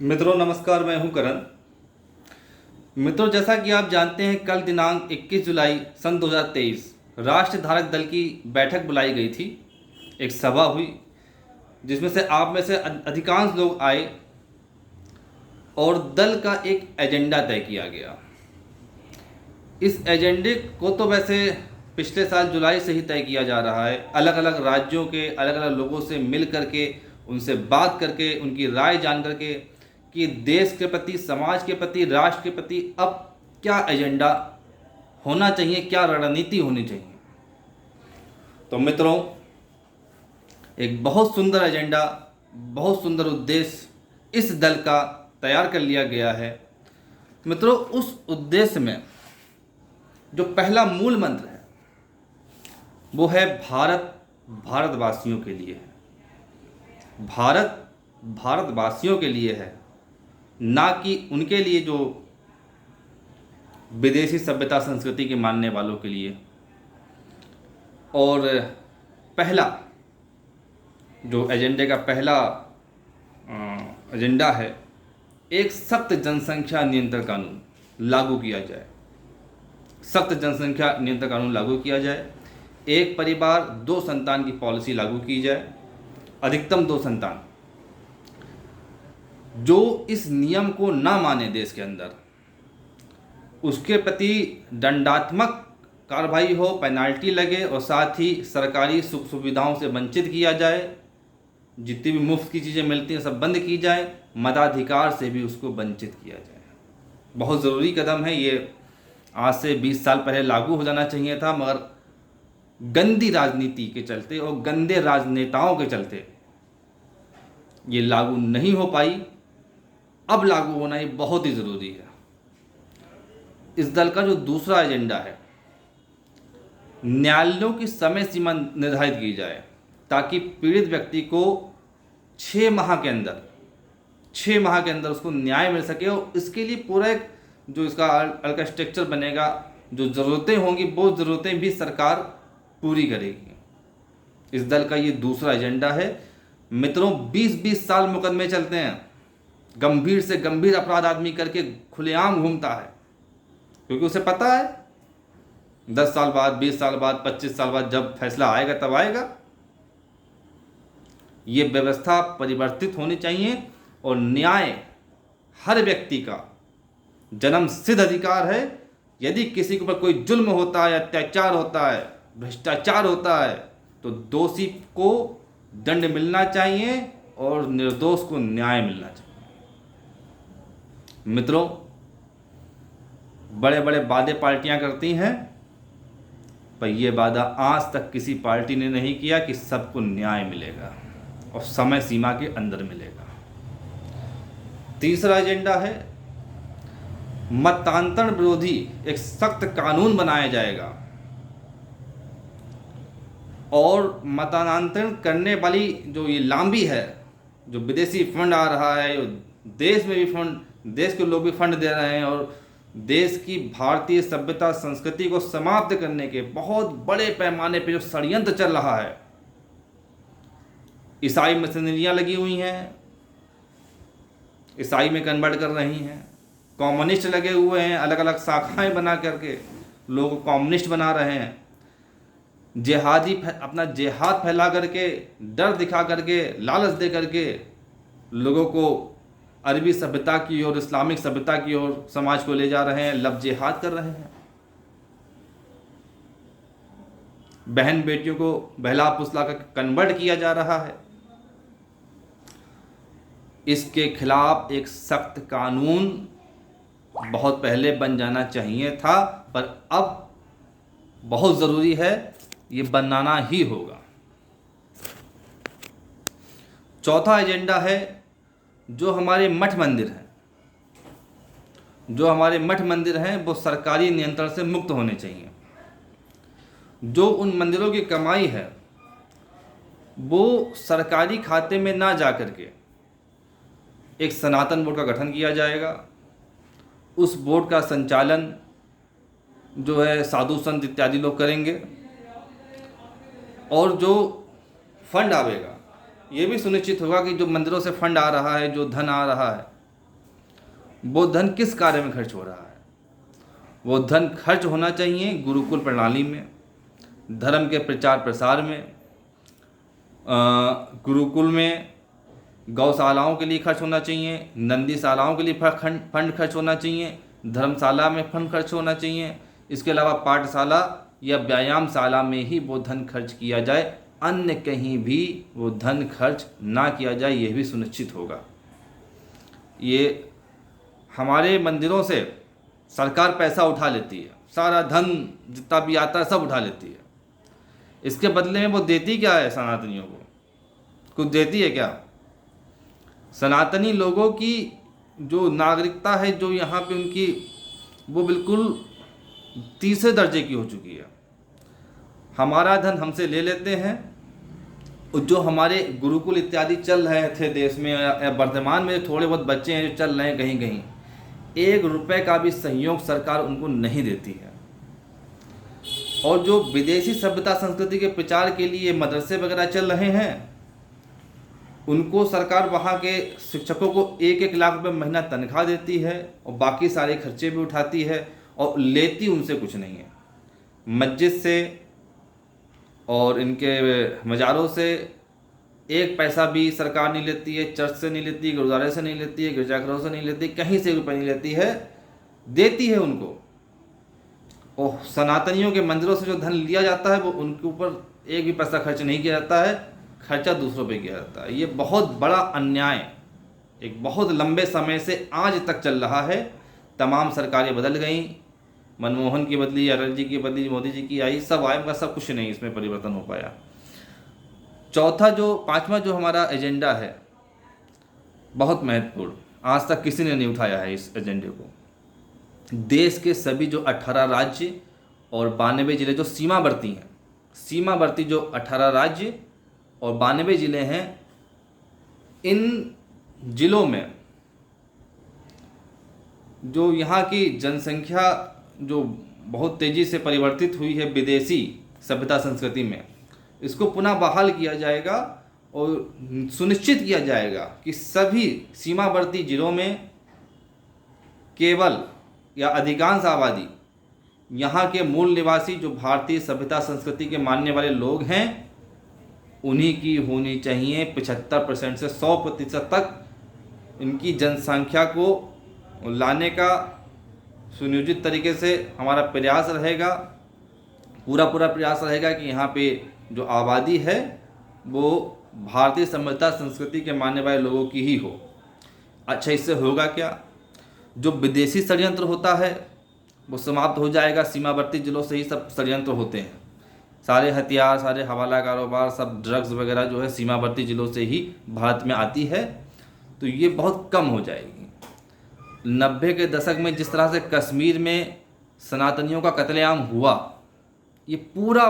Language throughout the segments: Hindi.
मित्रों नमस्कार, मैं हूं करण। मित्रों, जैसा कि आप जानते हैं, कल दिनांक 21 जुलाई सन 2023 राष्ट्र धारक दल की बैठक बुलाई गई थी। एक सभा हुई जिसमें से आप में से अधिकांश लोग आए और दल का एक एजेंडा तय किया गया। इस एजेंडे को तो वैसे पिछले साल जुलाई से ही तय किया जा रहा है। अलग अलग राज्यों के अलग अलग लोगों से मिल करके, उनसे बात करके, उनकी राय जान करके कि देश के प्रति, समाज के प्रति, राष्ट्र के प्रति अब क्या एजेंडा होना चाहिए, क्या रणनीति होनी चाहिए। तो मित्रों, एक बहुत सुंदर एजेंडा, बहुत सुंदर उद्देश्य इस दल का तैयार कर लिया गया है। मित्रों, उस उद्देश्य में जो पहला मूल मंत्र है वो है भारत भारतवासियों के लिए है। भारत भारतवासियों के लिए है, ना कि उनके लिए जो विदेशी सभ्यता संस्कृति के मानने वालों के लिए। और पहला जो एजेंडे का पहला एजेंडा है, एक सख्त जनसंख्या नियंत्रण कानून लागू किया जाए। सख्त जनसंख्या नियंत्रण कानून लागू किया जाए। एक परिवार 2 संतान की पॉलिसी लागू की जाए, अधिकतम 2 संतान। जो इस नियम को ना माने देश के अंदर, उसके प्रति दंडात्मक कार्रवाई हो, पेनाल्टी लगे और साथ ही सरकारी सुख सुविधाओं से वंचित किया जाए। जितनी भी मुफ्त की चीज़ें मिलती हैं सब बंद की जाए, मताधिकार से भी उसको वंचित किया जाए। बहुत ज़रूरी कदम है ये। आज से 20 साल पहले लागू हो जाना चाहिए था, मगर गंदी राजनीति के चलते और गंदे राजनेताओं के चलते ये लागू नहीं हो पाई। अब लागू होना ये बहुत ही ज़रूरी है। इस दल का जो दूसरा एजेंडा है, न्यायालयों की समय सीमा निर्धारित की जाए ताकि पीड़ित व्यक्ति को 6 माह के अंदर उसको न्याय मिल सके। और इसके लिए पूरा एक जो इसका अलग स्ट्रक्चर बनेगा, जो ज़रूरतें होंगी वो ज़रूरतें भी सरकार पूरी करेगी। इस दल का ये दूसरा एजेंडा है। मित्रों, 20-20 साल मुकदमे चलते हैं, गंभीर से गंभीर अपराध आदमी करके खुलेआम घूमता है, क्योंकि उसे पता है 10 साल बाद, 20 साल बाद, 25 साल बाद जब फैसला आएगा तब आएगा। ये व्यवस्था परिवर्तित होनी चाहिए और न्याय हर व्यक्ति का जन्म सिद्ध अधिकार है। यदि किसी के ऊपर कोई जुल्म होता है, अत्याचार होता है, भ्रष्टाचार होता है, तो दोषी को दंड मिलना चाहिए और निर्दोष को न्याय मिलना चाहिए। मित्रों, बड़े बड़े वादे पार्टियां करती हैं, पर यह वादा आज तक किसी पार्टी ने नहीं किया कि सबको न्याय मिलेगा और समय सीमा के अंदर मिलेगा। तीसरा एजेंडा है, मतांतरण विरोधी एक सख्त कानून बनाया जाएगा और मतांतरण करने वाली जो ये लांबी है, जो विदेशी फंड आ रहा है, देश में भी फंड, देश के लोग भी फंड दे रहे हैं और देश की भारतीय सभ्यता संस्कृति को समाप्त करने के बहुत बड़े पैमाने पे जो षड्यंत्र चल रहा है। ईसाई मशीनरियाँ लगी हुई हैं, ईसाई में कन्वर्ट कर रही हैं। कम्युनिस्ट लगे हुए हैं, अलग अलग शाखाएं बना करके लोगों को कम्युनिस्ट बना रहे हैं। जिहादी अपना जिहाद फैला करके, डर दिखा करके, लालच दे करके लोगों को अरबी सभ्यता की ओर, इस्लामिक सभ्यता की ओर समाज को ले जा रहे हैं, लव जिहाद कर रहे हैं। बहन बेटियों को बहला फुसला कर कन्वर्ट किया जा रहा है। इसके खिलाफ एक सख्त कानून बहुत पहले बन जाना चाहिए था, पर अब बहुत ज़रूरी है, ये बनाना ही होगा। चौथा एजेंडा है, जो हमारे मठ मंदिर हैं वो सरकारी नियंत्रण से मुक्त होने चाहिए। जो उन मंदिरों की कमाई है वो सरकारी खाते में ना जा करके एक सनातन बोर्ड का गठन किया जाएगा। उस बोर्ड का संचालन जो है साधु संत इत्यादि लोग करेंगे और जो फंड आवेगा ये भी सुनिश्चित होगा कि जो मंदिरों से फंड आ रहा है, जो धन आ रहा है, वो धन किस कार्य में खर्च हो रहा है? वो धन खर्च होना चाहिए गुरुकुल प्रणाली में, धर्म के प्रचार प्रसार में, गुरुकुल में गौशालाओं के लिए खर्च होना चाहिए, नंदीशालाओं के लिए फंड खर्च होना चाहिए, धर्मशाला में फंड खर्च होना चाहिए। इसके अलावा पाठशाला या व्यायामशाला में ही वो धन खर्च किया जाए, अन्य कहीं भी वो धन खर्च ना किया जाए, यह भी सुनिश्चित होगा। ये हमारे मंदिरों से सरकार पैसा उठा लेती है, सारा धन जितना भी आता है सब उठा लेती है। इसके बदले में वो देती क्या है? सनातनियों को कुछ देती है क्या? सनातनी लोगों की जो नागरिकता है, जो यहाँ पे उनकी, वो बिल्कुल तीसरे दर्जे की हो चुकी है। हमारा धन हमसे ले लेते हैं, और जो हमारे गुरुकुल इत्यादि चल रहे थे देश में, या वर्तमान में थोड़े बहुत बच्चे हैं जो चल रहे हैं कहीं कहीं, 1 रुपए का भी सहयोग सरकार उनको नहीं देती है। और जो विदेशी सभ्यता संस्कृति के प्रचार के लिए मदरसे वगैरह चल रहे हैं, उनको सरकार वहाँ के शिक्षकों को 1-1 लाख रुपए महीना तनख्वाह देती है, और बाकी सारे खर्चे भी उठाती है, और लेती उनसे कुछ नहीं है। मस्जिद से और इनके मज़ारों से 1 पैसा भी सरकार नहीं लेती है, चर्च से नहीं लेती, गुरुद्वारे से नहीं लेती है, गिरजाघरों से नहीं लेती, कहीं से रुपये नहीं लेती है, देती है उनको। और सनातनियों के मंदिरों से जो धन लिया जाता है वो उनके ऊपर 1 भी पैसा खर्च नहीं किया जाता है, खर्चा दूसरों पे किया जाता है। ये बहुत बड़ा अन्याय एक बहुत लंबे समय से आज तक चल रहा है। तमाम सरकारें बदल गई, मनमोहन की बदली, अटल जी की बदली, मोदी जी की आई, सब आए, मगर सब कुछ नहीं इसमें परिवर्तन हो पाया। पांचवा जो हमारा एजेंडा है, बहुत महत्वपूर्ण, आज तक किसी ने नहीं उठाया है इस एजेंडे को। देश के सभी जो 18 राज्य और 92 जिले जो सीमावर्ती हैं, सीमावर्ती जो 18 राज्य और 92 जिले हैं, इन जिलों में जो यहाँ की जनसंख्या जो बहुत तेज़ी से परिवर्तित हुई है विदेशी सभ्यता संस्कृति में, इसको पुनः बहाल किया जाएगा और सुनिश्चित किया जाएगा कि सभी सीमावर्ती जिलों में केवल या अधिकांश आबादी यहाँ के मूल निवासी जो भारतीय सभ्यता संस्कृति के मानने वाले लोग हैं उन्हीं की होनी चाहिए। 75% से 100% तक इनकी जनसंख्या को लाने का सुनियोजित तरीके से हमारा प्रयास रहेगा। पूरा प्रयास रहेगा कि यहाँ पे जो आबादी है वो भारतीय सभ्यता संस्कृति के मानने वाले लोगों की ही हो। अच्छा, इससे होगा क्या? जो विदेशी षड्यंत्र होता है वो समाप्त हो जाएगा। सीमावर्ती जिलों से ही सब षड्यंत्र होते हैं, सारे हथियार, सारे हवाला कारोबार, सब ड्रग्स वगैरह जो है सीमावर्ती जिलों से ही भारत में आती है, तो ये बहुत कम हो जाएगी। 90 के दशक में जिस तरह से कश्मीर में सनातनियों का कत्लेआम हुआ, ये पूरा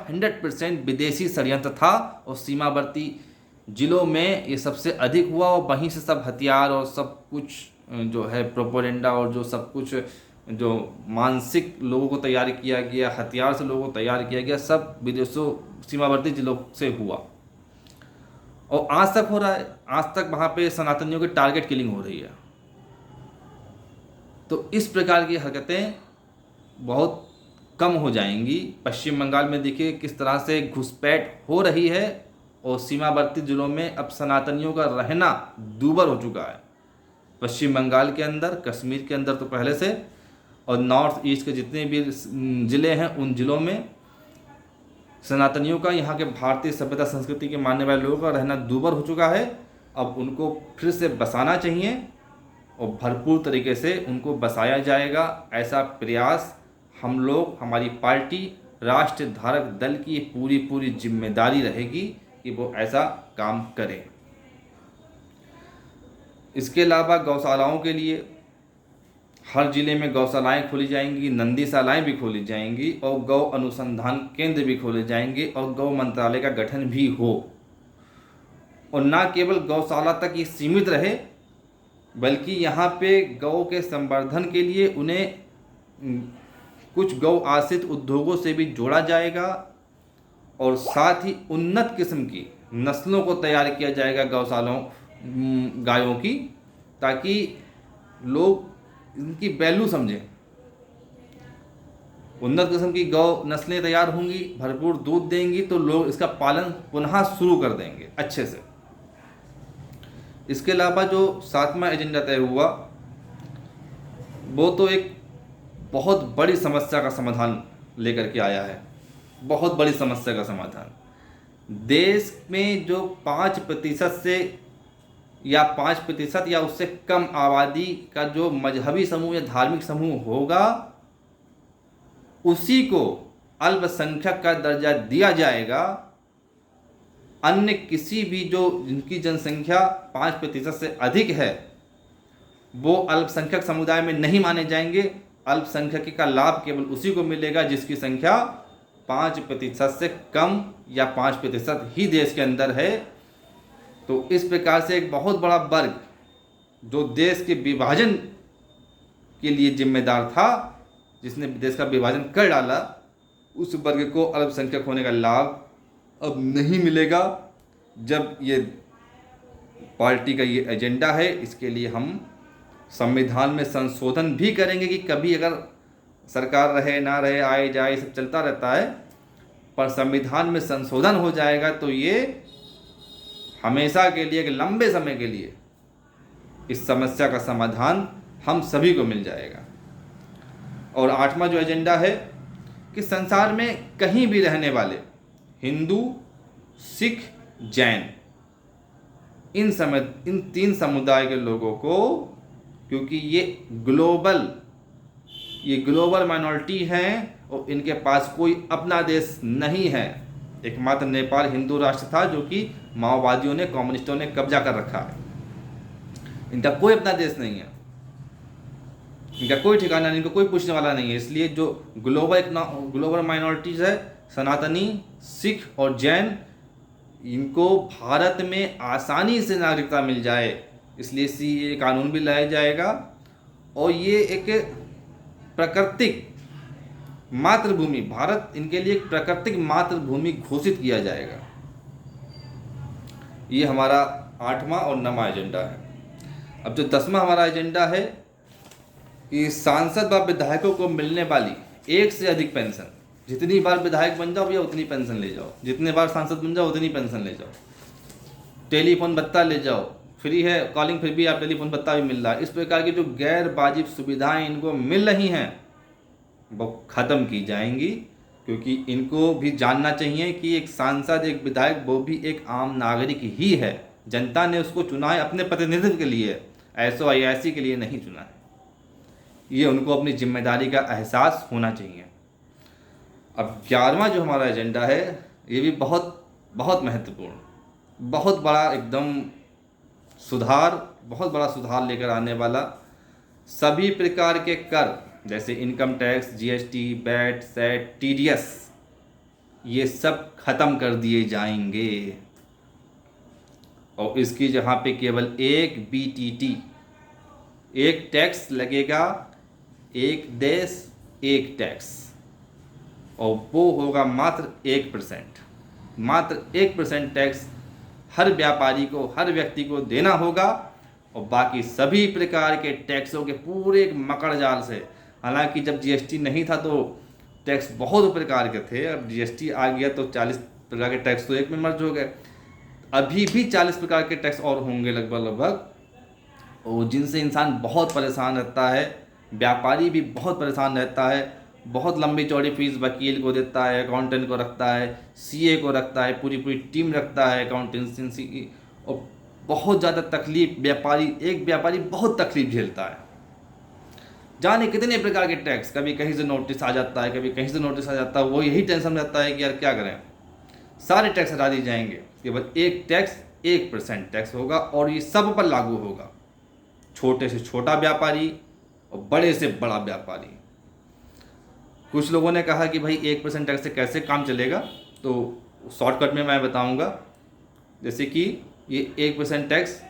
100% विदेशी षड्यंत्र था, और सीमावर्ती जिलों में ये सबसे अधिक हुआ, और वहीं से सब हथियार और सब कुछ जो है प्रोपोगेंडा और जो सब कुछ जो मानसिक लोगों को तैयार किया गया, हथियार से लोगों को तैयार किया गया, सब विदेशों सीमावर्ती जिलों से हुआ, और आज तक हो रहा है। आज तक वहाँ पे सनातनियों की टारगेट किलिंग हो रही है। तो इस प्रकार की हरकतें बहुत कम हो जाएंगी। पश्चिम बंगाल में देखिए किस तरह से घुसपैठ हो रही है, और सीमावर्ती जिलों में अब सनातनियों का रहना दूभर हो चुका है। पश्चिम बंगाल के अंदर, कश्मीर के अंदर तो पहले से, और नॉर्थ ईस्ट के जितने भी ज़िले हैं उन ज़िलों में सनातनियों का, यहाँ के भारतीय सभ्यता संस्कृति के मानने वाले लोगों का रहना दूभर हो चुका है। अब उनको फिर से बसाना चाहिए, और भरपूर तरीके से उनको बसाया जाएगा। ऐसा प्रयास हम लोग, हमारी पार्टी राष्ट्र धारक दल की पूरी जिम्मेदारी रहेगी कि वो ऐसा काम करें। इसके अलावा गौशालाओं के लिए हर ज़िले में गौशालाएँ खोली जाएंगी, नंदीशालाएँ भी खोली जाएंगी, और गौ अनुसंधान केंद्र भी खोले जाएंगे, और गौ मंत्रालय का गठन भी हो। और ना केवल गौशाला तक ये सीमित रहे, बल्कि यहाँ पे गौ के संवर्धन के लिए उन्हें कुछ गौ आश्रित उद्योगों से भी जोड़ा जाएगा, और साथ ही उन्नत किस्म की नस्लों को तैयार किया जाएगा गौशालाओं गायों की, ताकि लोग इनकी वैल्यू समझें। उन्नत किस्म की गौ नस्लें तैयार होंगी, भरपूर दूध देंगी, तो लोग इसका पालन पुनः शुरू कर देंगे अच्छे से। इसके अलावा जो 7वां एजेंडा तय हुआ वो तो एक बहुत बड़ी समस्या का समाधान लेकर के आया है। बहुत बड़ी समस्या का समाधान। देश में जो 5% से या 5% या उससे कम आबादी का जो मजहबी समूह या धार्मिक समूह होगा, उसी को अल्पसंख्यक का दर्जा दिया जाएगा। अन्य किसी भी जो जिनकी जनसंख्या 5% से अधिक है वो अल्पसंख्यक समुदाय में नहीं माने जाएंगे। अल्पसंख्यक का लाभ केवल उसी को मिलेगा जिसकी संख्या 5% से कम या 5% ही देश के अंदर है। तो इस प्रकार से एक बहुत बड़ा वर्ग जो देश के विभाजन के लिए जिम्मेदार था, जिसने देश का विभाजन कर डाला, उस वर्ग को अल्पसंख्यक होने का लाभ अब नहीं मिलेगा। जब ये पार्टी का ये एजेंडा है, इसके लिए हम संविधान में संशोधन भी करेंगे कि कभी अगर सरकार रहे ना रहे, आए जाए, सब चलता रहता है, पर संविधान में संशोधन हो जाएगा तो ये हमेशा के लिए, एक लंबे समय के लिए इस समस्या का समाधान हम सभी को मिल जाएगा। और 8वां जो एजेंडा है कि संसार में कहीं भी रहने वाले हिंदू, सिख, जैन, इन 3 समुदाय के लोगों को, क्योंकि ये ग्लोबल माइनॉरिटी हैं और इनके पास कोई अपना देश नहीं है। एकमात्र नेपाल हिंदू राष्ट्र था जो कि माओवादियों ने, कम्युनिस्टों ने कब्जा कर रखा है। इनका कोई अपना देश नहीं है, इनका कोई ठिकाना नहीं, इनको कोई पूछने वाला नहीं है। इसलिए जो ग्लोबल माइनॉरिटीज़ है, सनातनी, सिख और जैन, इनको भारत में आसानी से नागरिकता मिल जाए, इसलिए CAA कानून भी लाया जाएगा। और ये एक प्राकृतिक मातृभूमि, भारत इनके लिए एक प्राकृतिक मातृभूमि घोषित किया जाएगा। ये हमारा 8वां और 9वां एजेंडा है। अब जो 10वां हमारा एजेंडा है कि सांसद व विधायकों को मिलने वाली एक से अधिक पेंशन, जितनी बार विधायक बन जाओ भैया उतनी पेंशन ले जाओ, जितने बार सांसद बन जाओ उतनी पेंशन ले जाओ। टेलीफोन भत्ता ले जाओ, फ्री है कॉलिंग, फिर भी आप टेलीफोन भत्ता भी मिल रहा है। इस प्रकार की जो गैर वाजिब सुविधाएं इनको मिल रही हैं वो ख़त्म की जाएंगी, क्योंकि इनको भी जानना चाहिए कि एक सांसद, एक विधायक, वो भी एक आम नागरिक ही है। जनता ने उसको चुना है अपने प्रतिनिधित्व के लिए, ऐसो-ऐसी के लिए नहीं चुना है। ये उनको अपनी जिम्मेदारी का एहसास होना चाहिए। अब 11वां जो हमारा एजेंडा है, ये भी बहुत बहुत महत्वपूर्ण, बहुत बड़ा एकदम सुधार, बहुत बड़ा सुधार लेकर आने वाला। सभी प्रकार के कर जैसे इनकम टैक्स, GST, वैट, सेट, TDS, ये सब खत्म कर दिए जाएंगे। और इसकी जहाँ पे केवल एक BTT, एक टैक्स लगेगा, एक देश एक टैक्स, और वो होगा मात्र 1%। मात्र 1% टैक्स हर व्यापारी को, हर व्यक्ति को देना होगा। और बाकी सभी प्रकार के टैक्सों के पूरे एक मकड़ जाल से, हालांकि जब GST नहीं था तो टैक्स बहुत प्रकार के थे, अब GST आ गया तो 40 प्रकार के टैक्स तो एक में मर्ज हो गए। अभी भी 40 प्रकार के टैक्स और होंगे लगभग, और जिनसे इंसान बहुत परेशान रहता है, व्यापारी भी बहुत परेशान रहता है। बहुत लंबी चौड़ी फीस वकील को देता है, अकाउंटेंट को रखता है, CA को रखता है, पूरी टीम रखता है अकाउंटेंसी की, और बहुत ज़्यादा तकलीफ एक व्यापारी बहुत तकलीफ झेलता है। जाने कितने प्रकार के टैक्स, कभी कहीं से नोटिस आ जाता है, कभी कहीं से नोटिस आ जाता है, वो यही टेंशन रहता है कि यार क्या करें। सारे टैक्स हटा दिए जाएंगे, केवल एक टैक्स 1% टैक्स होगा, और ये सब पर लागू होगा, छोटे से छोटा व्यापारी और बड़े से बड़ा व्यापारी। कुछ लोगों ने कहा कि भाई 1% टैक्स से कैसे काम चलेगा, तो शॉर्टकट में मैं बताऊंगा। जैसे कि ये 1% टैक्स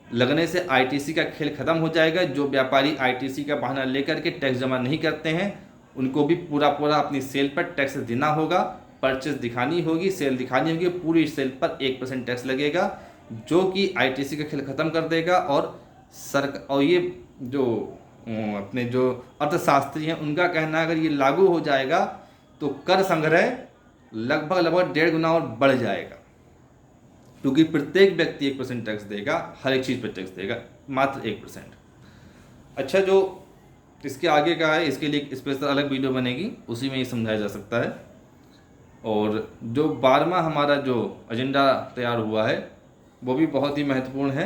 लगने से ITC का खेल ख़त्म हो जाएगा। जो व्यापारी ITC का बहाना लेकर के टैक्स जमा नहीं करते हैं, उनको भी पूरा अपनी सेल पर टैक्स देना होगा, परचेज दिखानी होगी, सेल दिखानी होगी, पूरी सेल पर 1% टैक्स लगेगा, जो कि ITC का खेल ख़त्म कर देगा और और ये जो अपने जो अर्थशास्त्री हैं उनका कहना है अगर ये लागू हो जाएगा तो कर संग्रह लगभग लगभग 1.5 गुना और बढ़ जाएगा, क्योंकि प्रत्येक व्यक्ति 1% टैक्स देगा, हर एक चीज़ पर टैक्स देगा, मात्र 1%। अच्छा, जो इसके आगे का है इसके लिए स्पेशल अलग वीडियो बनेगी, उसी में ये समझाया जा सकता है। और जो 12वां हमारा जो एजेंडा तैयार हुआ है वो भी बहुत ही महत्वपूर्ण है।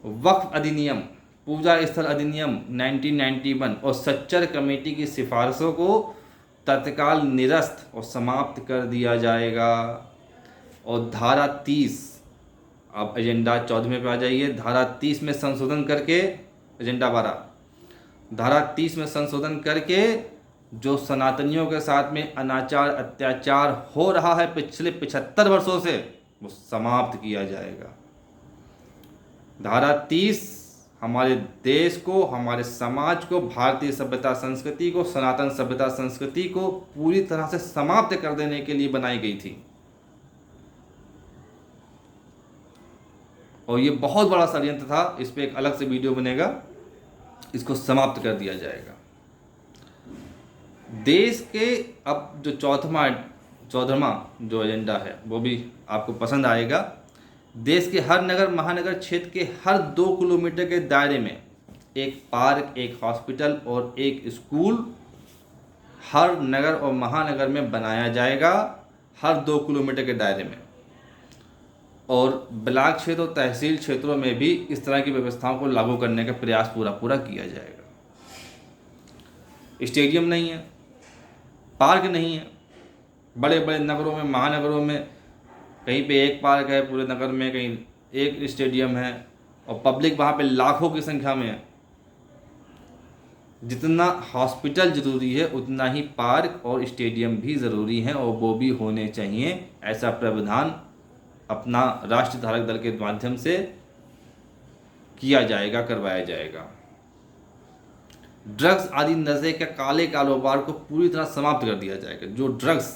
वक्फ अधिनियम, पूजा स्थल अधिनियम 1991 और सच्चर कमेटी की सिफारिशों को तत्काल निरस्त और समाप्त कर दिया जाएगा। और धारा 30, अब एजेंडा 14 पे आ जाइए। धारा 30 में संशोधन करके, एजेंडा 12, धारा 30 में संशोधन करके जो सनातनियों के साथ में अनाचार अत्याचार हो रहा है पिछले 75 वर्षों से, वो समाप्त किया जाएगा। धारा 30 हमारे देश को, हमारे समाज को, भारतीय सभ्यता संस्कृति को, सनातन सभ्यता संस्कृति को पूरी तरह से समाप्त कर देने के लिए बनाई गई थी। और ये बहुत बड़ा षड्यंत्र था, इस पे एक अलग से वीडियो बनेगा, इसको समाप्त कर दिया जाएगा। देश के अब जो 14वां जो एजेंडा है वो भी आपको पसंद आएगा। देश के हर नगर महानगर क्षेत्र के हर 2 किलोमीटर के दायरे में एक पार्क, एक हॉस्पिटल और एक स्कूल हर नगर और महानगर में बनाया जाएगा, हर 2 किलोमीटर के दायरे में। और ब्लॉक क्षेत्र और तहसील क्षेत्रों में भी इस तरह की व्यवस्थाओं को लागू करने का प्रयास पूरा किया जाएगा। स्टेडियम नहीं है, पार्क नहीं है, बड़े बड़े नगरों में, महानगरों में कहीं पे एक पार्क है पूरे नगर में, कहीं एक स्टेडियम है, और पब्लिक वहाँ पे लाखों की संख्या में है। जितना हॉस्पिटल ज़रूरी है उतना ही पार्क और स्टेडियम भी ज़रूरी हैं, और वो भी होने चाहिए। ऐसा प्रावधान अपना राष्ट्र धारक दल के माध्यम से किया जाएगा, करवाया जाएगा। ड्रग्स आदि नशे के काले कारोबार को पूरी तरह समाप्त कर दिया जाएगा। जो ड्रग्स,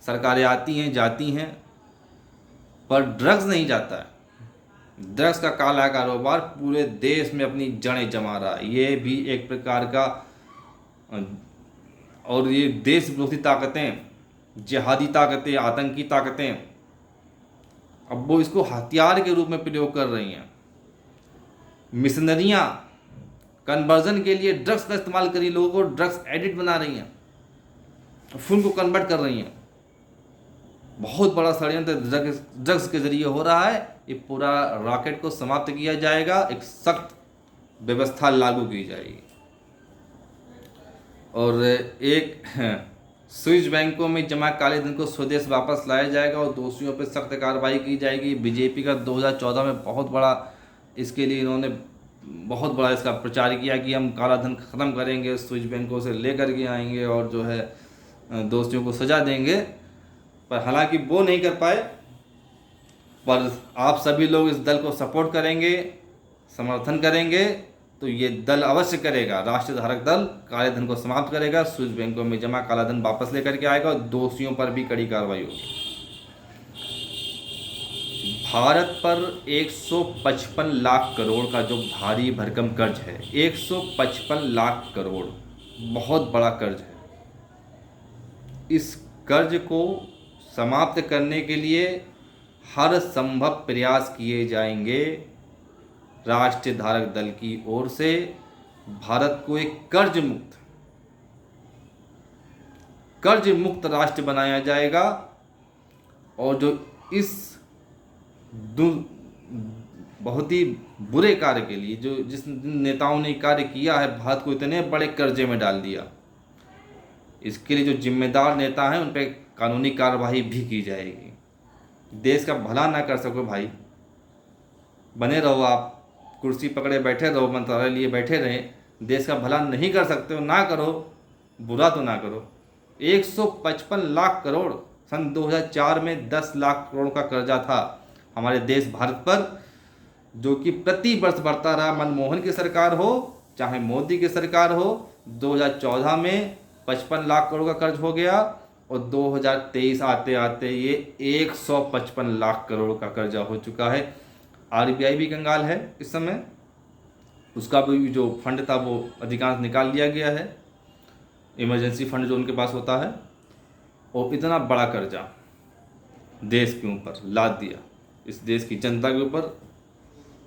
सरकारें आती हैं जाती हैं पर ड्रग्स नहीं जाता है। ड्रग्स का काला कारोबार पूरे देश में अपनी जड़ें जमा रहा है। ये भी एक प्रकार का, और ये देश विरोधी ताकतें, जिहादी ताकतें, आतंकी ताकतें अब वो इसको हथियार के रूप में प्रयोग कर रही हैं। मिशनरियाँ कन्वर्जन के लिए ड्रग्स का इस्तेमाल करी, लोगों को ड्रग्स एडिक्ट बना रही हैं, फिर उनको कन्वर्ट कर रही हैं। बहुत बड़ा षड्यंत्र ड्रग्स के जरिए हो रहा है। ये पूरा रॉकेट को समाप्त किया जाएगा, एक सख्त व्यवस्था लागू की जाएगी। और एक स्विस बैंकों में जमा काले धन को स्वदेश वापस लाया जाएगा और दोषियों पर सख्त कार्रवाई की जाएगी। बीजेपी का 2014 में बहुत बड़ा इसके लिए इन्होंने बहुत बड़ा इसका प्रचार किया कि हम काला धन ख़त्म करेंगे, स्विस बैंकों से लेकर के आएंगे और जो है दोषियों को सज़ा देंगे, पर हालांकि वो नहीं कर पाए। पर आप सभी लोग इस दल को सपोर्ट करेंगे, समर्थन करेंगे, तो ये दल अवश्य करेगा। राष्ट्रीय धारक दल काले धन को समाप्त करेगा, स्विस बैंकों में जमा काला धन वापस लेकर के आएगा और दोषियों पर भी कड़ी कार्रवाई होगी। भारत पर 155 लाख करोड़ का जो भारी भरकम कर्ज है, 155 लाख करोड़ बहुत बड़ा कर्ज है। इस कर्ज को समाप्त करने के लिए हर संभव प्रयास किए जाएंगे। राष्ट्रीय धारक दल की ओर से भारत को एक कर्ज मुक्त राष्ट्र बनाया जाएगा। और जो इस बहुत ही बुरे कार्य के लिए जिस नेताओं ने कार्य किया है, भारत को इतने बड़े कर्जे में डाल दिया, इसके लिए जो जिम्मेदार नेता हैं उन पर कानूनी कार्रवाई भी की जाएगी। देश का भला ना कर सको भाई, बने रहो, आप कुर्सी पकड़े बैठे रहो, मंत्रालय लिए बैठे रहें, देश का भला नहीं कर सकते हो, ना करो, बुरा तो ना करो। 155 लाख करोड़, सन 2004 में 10 लाख करोड़ का कर्जा था हमारे देश भारत पर, जो कि प्रति वर्ष बढ़ता रहा। मनमोहन की सरकार हो चाहे मोदी की सरकार हो, 2014 में 55 लाख करोड़ का कर्ज हो गया और 2023 आते आते ये 155 लाख करोड़ का कर्जा हो चुका है। आरबीआई भी कंगाल है इस समय, उसका भी जो फंड था वो अधिकांश निकाल लिया गया है, इमरजेंसी फंड जो उनके पास होता है। और इतना बड़ा कर्जा देश के ऊपर लाद दिया, इस देश की जनता के ऊपर,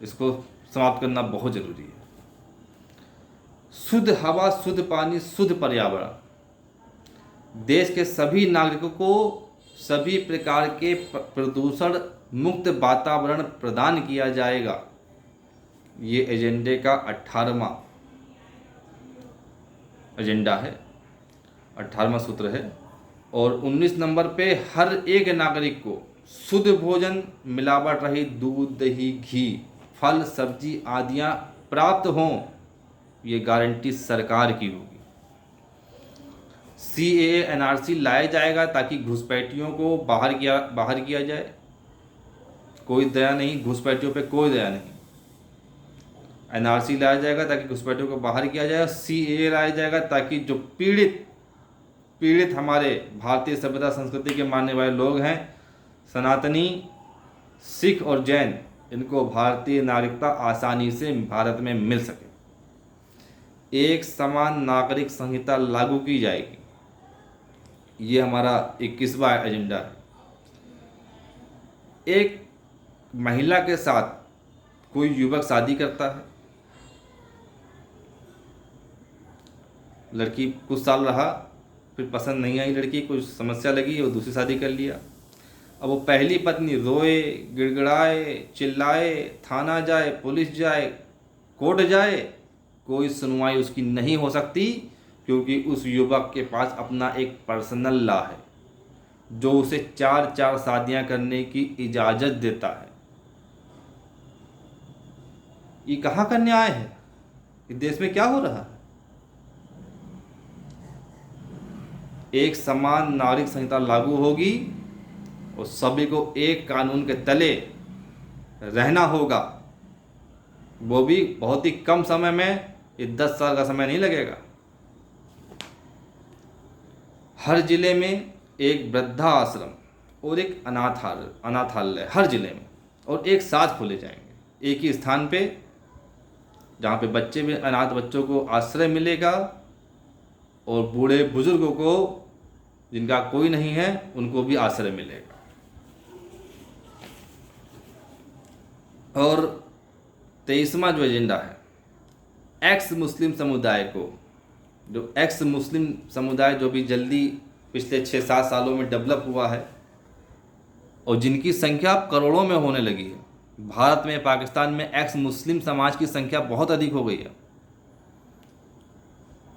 इसको समाप्त करना बहुत ज़रूरी है। शुद्ध हवा, शुद्ध पानी, शुद्ध पर्यावरण, देश के सभी नागरिकों को सभी प्रकार के प्रदूषण मुक्त वातावरण प्रदान किया जाएगा। ये एजेंडे का 18वां एजेंडा है, 18वां सूत्र है। और 19 नंबर पे हर एक नागरिक को शुद्ध भोजन, मिलावट रहित दूध, दही, घी, फल, सब्जी आदियाँ प्राप्त हों, ये गारंटी सरकार की होगी। CAA NRC लाया जाएगा ताकि घुसपैठियों को बाहर किया जाए। कोई दया नहीं, घुसपैठियों पे कोई दया नहीं। NRC लाया जाएगा ताकि घुसपैठियों को बाहर किया जाए। CAA लाया जाएगा ताकि जो पीड़ित हमारे भारतीय सभ्यता संस्कृति के मानने वाले लोग हैं, सनातनी, सिख और जैन, इनको भारतीय नागरिकता आसानी से भारत में मिल सके। एक समान नागरिक संहिता लागू की जाएगी। ये हमारा 21वां एजेंडा है। एक महिला के साथ कोई युवक शादी करता है, लड़की कुछ साल रहा, फिर पसंद नहीं आई लड़की, कुछ समस्या लगी, वो दूसरी शादी कर लिया। अब वो पहली पत्नी रोए, गिड़गिड़ाए, चिल्लाए, थाना जाए, पुलिस जाए, कोर्ट जाए, कोई सुनवाई उसकी नहीं हो सकती, क्योंकि उस युवक के पास अपना एक पर्सनल लॉ है जो उसे 4 शादियां करने की इजाज़त देता है। ये कहाँ का न्याय है? इस देश में क्या हो रहा है? एक समान नागरिक संहिता लागू होगी और सभी को एक कानून के तले रहना होगा, वो भी बहुत ही कम समय में। ये 10 साल का समय नहीं लगेगा। हर जिले में एक वृद्धा आश्रम और एक अनाथालय हर जिले में, और एक साथ खोले जाएंगे एक ही स्थान पे, जहाँ पे बच्चे में अनाथ बच्चों को आश्रय मिलेगा और बूढ़े बुजुर्गों को, जिनका कोई नहीं है, उनको भी आश्रय मिलेगा। और 23वां जो एजेंडा है, एक्स मुस्लिम समुदाय को, जो एक्स मुस्लिम समुदाय जो भी जल्दी पिछले 6-7 सालों में डेवलप हुआ है और जिनकी संख्या करोड़ों में होने लगी है। भारत में, पाकिस्तान में एक्स मुस्लिम समाज की संख्या बहुत अधिक हो गई है,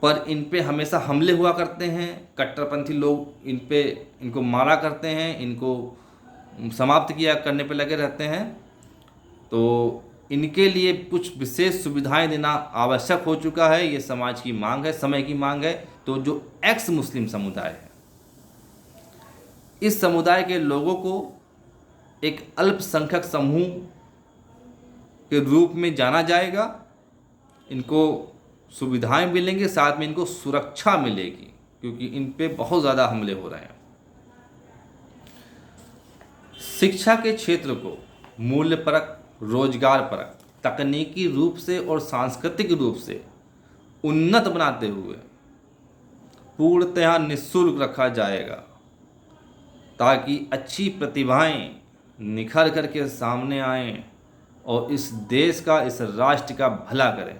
पर इन पे हमेशा हमले हुआ करते हैं। कट्टरपंथी लोग इनको मारा करते हैं, इनको समाप्त करने पे लगे रहते हैं। तो इनके लिए कुछ विशेष सुविधाएं देना आवश्यक हो चुका है। ये समाज की मांग है, समय की मांग है। तो जो एक्स मुस्लिम समुदाय है, इस समुदाय के लोगों को एक अल्पसंख्यक समूह के रूप में जाना जाएगा। इनको सुविधाएं मिलेंगी, साथ में इनको सुरक्षा मिलेगी, क्योंकि इन पे बहुत ज़्यादा हमले हो रहे हैं। शिक्षा के क्षेत्र को मूल्यपरक, रोजगारपरक, तकनीकी रूप से और सांस्कृतिक रूप से उन्नत बनाते हुए पूर्णतः निःशुल्क रखा जाएगा, ताकि अच्छी प्रतिभाएं निखर करके सामने आएं और इस देश का, इस राष्ट्र का भला करें।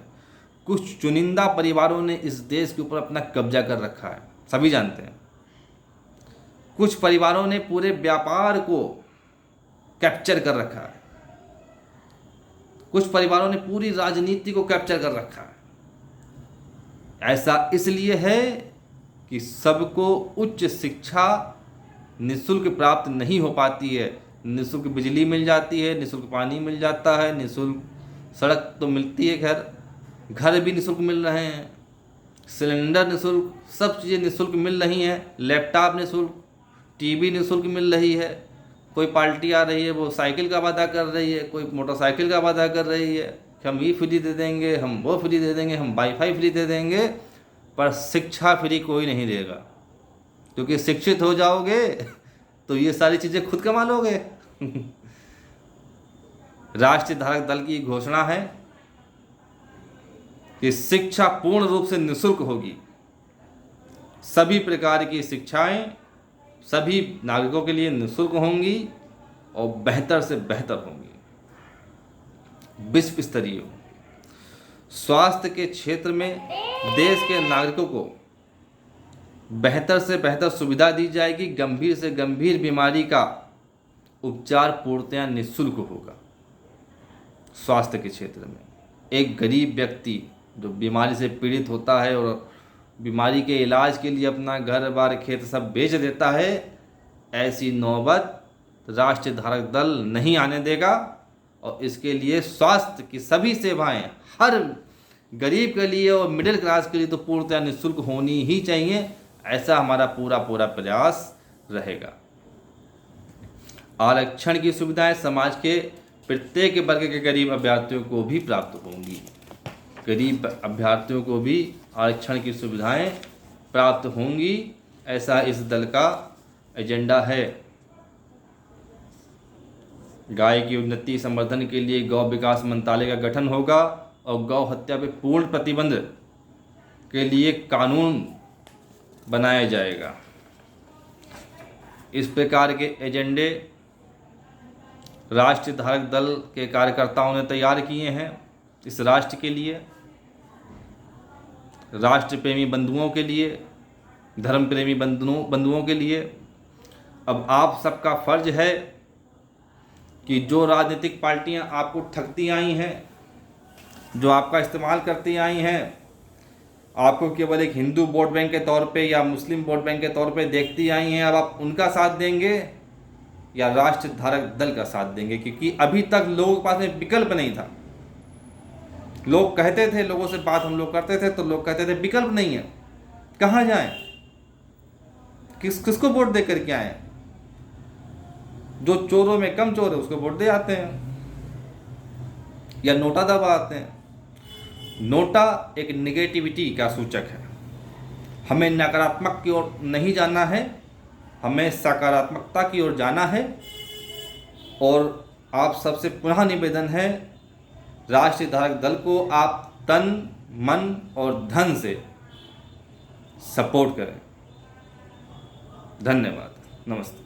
कुछ चुनिंदा परिवारों ने इस देश के ऊपर अपना कब्जा कर रखा है, सभी जानते हैं। कुछ परिवारों ने पूरे व्यापार को कैप्चर कर रखा है, कुछ परिवारों ने पूरी राजनीति को कैप्चर कर रखा है। ऐसा इसलिए है कि सबको उच्च शिक्षा निःशुल्क प्राप्त नहीं हो पाती है। निःशुल्क बिजली मिल जाती है, निःशुल्क पानी मिल जाता है, निःशुल्क सड़क तो मिलती है, घर भी निःशुल्क मिल रहे हैं, सिलेंडर निःशुल्क, सब चीज़ें निःशुल्क मिल रही हैं, लैपटॉप निःशुल्क, टीवी निःशुल्क मिल रही है। कोई पार्टी आ रही है, वो साइकिल का वादा कर रही है, कोई मोटरसाइकिल का वादा कर रही है कि हम ये फ्री दे देंगे, हम वो फ्री दे देंगे, हम वाईफाई फ्री दे देंगे, पर शिक्षा फ्री कोई नहीं देगा। क्योंकि शिक्षित हो जाओगे तो ये सारी चीज़ें खुद कमा लोगे। राष्ट्रीय धारक दल की घोषणा है कि शिक्षा पूर्ण रूप से निःशुल्क होगी। सभी प्रकार की शिक्षाएं सभी नागरिकों के लिए निःशुल्क होंगी और बेहतर से बेहतर होंगी, विश्व स्तरीय होंगी। स्वास्थ्य के क्षेत्र में देश के नागरिकों को बेहतर से बेहतर सुविधा दी जाएगी। गंभीर से गंभीर बीमारी का उपचार पूर्णतया निःशुल्क होगा। स्वास्थ्य के क्षेत्र में एक गरीब व्यक्ति जो बीमारी से पीड़ित होता है और बीमारी के इलाज के लिए अपना घर बार खेत सब बेच देता है, ऐसी नौबत राष्ट्रीय धारक दल नहीं आने देगा। और इसके लिए स्वास्थ्य की सभी सेवाएं हर गरीब के लिए और मिडिल क्लास के लिए तो पूर्णतः निःशुल्क होनी ही चाहिए। ऐसा हमारा पूरा प्रयास रहेगा। आरक्षण की सुविधाएं समाज के प्रत्येक वर्ग के गरीब अभ्यर्थियों को भी प्राप्त होंगी। गरीब अभ्यर्थियों को भी आरक्षण की सुविधाएं प्राप्त होंगी, ऐसा इस दल का एजेंडा है। गाय की उन्नति संवर्धन के लिए गौ विकास मंत्रालय का गठन होगा और गौ हत्या पर पूर्ण प्रतिबंध के लिए कानून बनाया जाएगा। इस प्रकार के एजेंडे राष्ट्रीय धारक दल के कार्यकर्ताओं ने तैयार किए हैं इस राष्ट्र के लिए, राष्ट्र प्रेमी बंधुओं के लिए, धर्म प्रेमी बंधुओं के लिए। अब आप सबका फर्ज है कि जो राजनीतिक पार्टियां आपको ठगती आई हैं, जो आपका इस्तेमाल करती आई हैं, आपको केवल एक हिंदू वोट बैंक के तौर पे या मुस्लिम वोट बैंक के तौर पे देखती आई हैं, अब आप उनका साथ देंगे या राष्ट्रीय धारक दल का साथ देंगे? क्योंकि अभी तक लोगों के पास में विकल्प नहीं था। लोग कहते थे, लोगों से बात हम लोग करते थे तो लोग कहते थे विकल्प नहीं है, कहाँ जाएं, किसको वोट दे करके आए? जो चोरों में कम चोर है उसको वोट दे आते हैं या नोटा दबा आते हैं। नोटा एक नेगेटिविटी का सूचक है। हमें नकारात्मक की ओर नहीं जाना है, हमें सकारात्मकता की ओर जाना है। और आप सबसे पुनः निवेदन है, राष्ट्रीय धारक दल को आप तन मन और धन से सपोर्ट करें। धन्यवाद, नमस्ते।